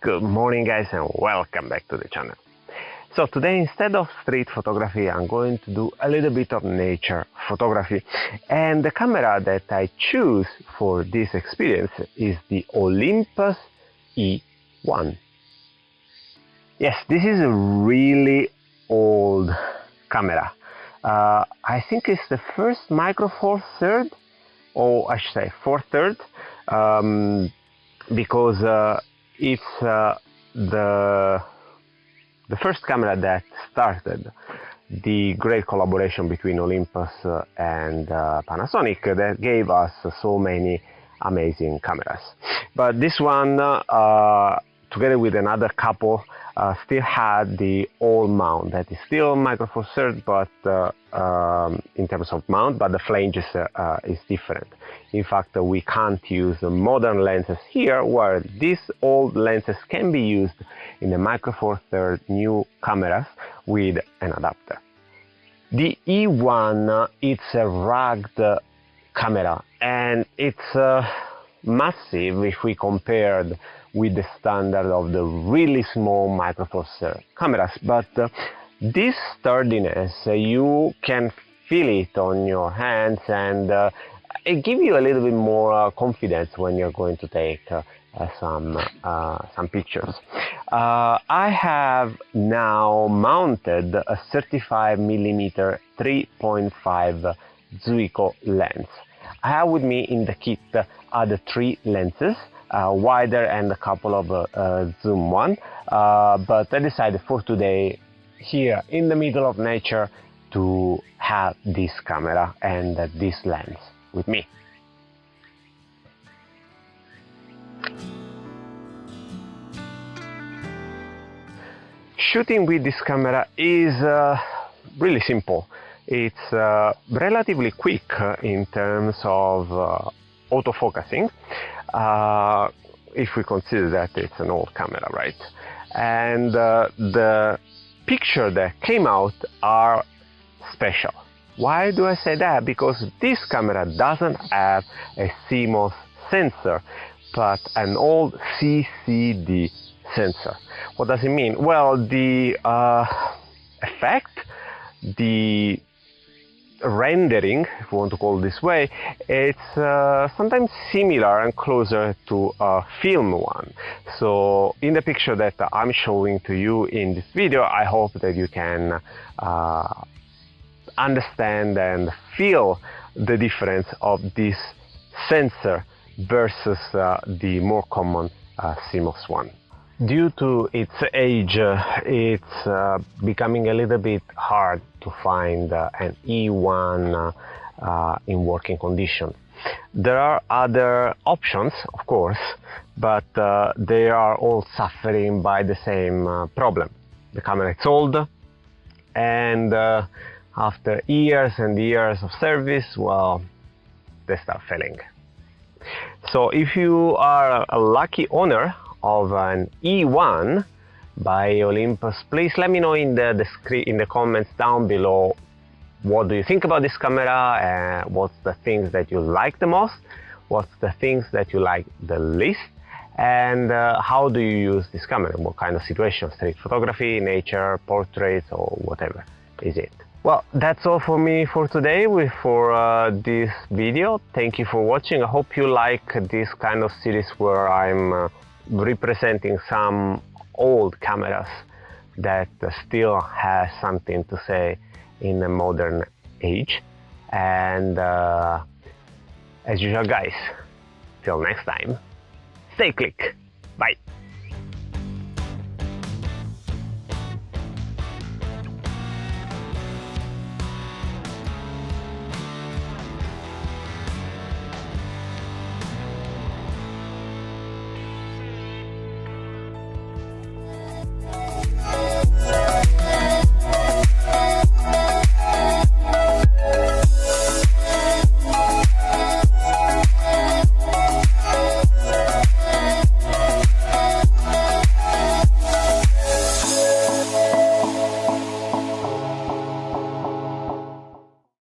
Good morning guys and welcome back to the channel. So today, instead of street photography, I'm going to do a little bit of nature photography, and the camera that I choose for this experience is the Olympus E1. Yes, this is a really old camera. I think it's the first Micro Four Third, or I should say 4/3, because it's the first camera that started the great collaboration between Olympus and Panasonic that gave us so many amazing cameras. But this one, together with another couple, still had the old mount that is still Micro Four Third, but in terms of mount, but the flanges is different. In fact, we can't use modern lenses here, where these old lenses can be used in the Micro Four Third new cameras with an adapter. The E1, it's a rugged camera, and it's massive if we compared with the standard of the really small Micro Four Third cameras, but this sturdiness, you can feel it on your hands, and it gives you a little bit more confidence when you're going to take some pictures. I have now mounted a 35mm 3.5 Zuiko lens. I have with me in the kit other 3 lenses, wider and a couple of zoom one, but I decided for today, here in the middle of nature, to have this camera and this lens with me. Shooting with this camera is really simple. It's relatively quick in terms of autofocusing, if we consider that it's an old camera, right? And the pictures that came out are special. Why do I say that? Because this camera doesn't have a CMOS sensor, but an old CCD sensor. What does it mean? Well, the effect, the rendering, if we want to call it this way, it's sometimes similar and closer to a film one. So in the picture that I'm showing to you in this video, I hope that you can understand and feel the difference of this sensor versus the more common CMOS one. Due to its age, it's becoming a little bit hard to find an E1 in working condition. There are other options, of course, but they are all suffering by the same problem. The camera is old, and after years and years of service, well, they start failing. So if you are a lucky owner of an E1 by Olympus, please let me know in the comments down below, what do you think about this camera, what's the things that you like the most, what's the things that you like the least, and how do you use this camera, what kind of situations, street photography, nature, portraits, or whatever is it. Well, that's all for me for today for this video. Thank you for watching. I hope you like this kind of series where I'm representing some old cameras that still has something to say in the modern age. And as usual guys, till next time, stay click. Bye.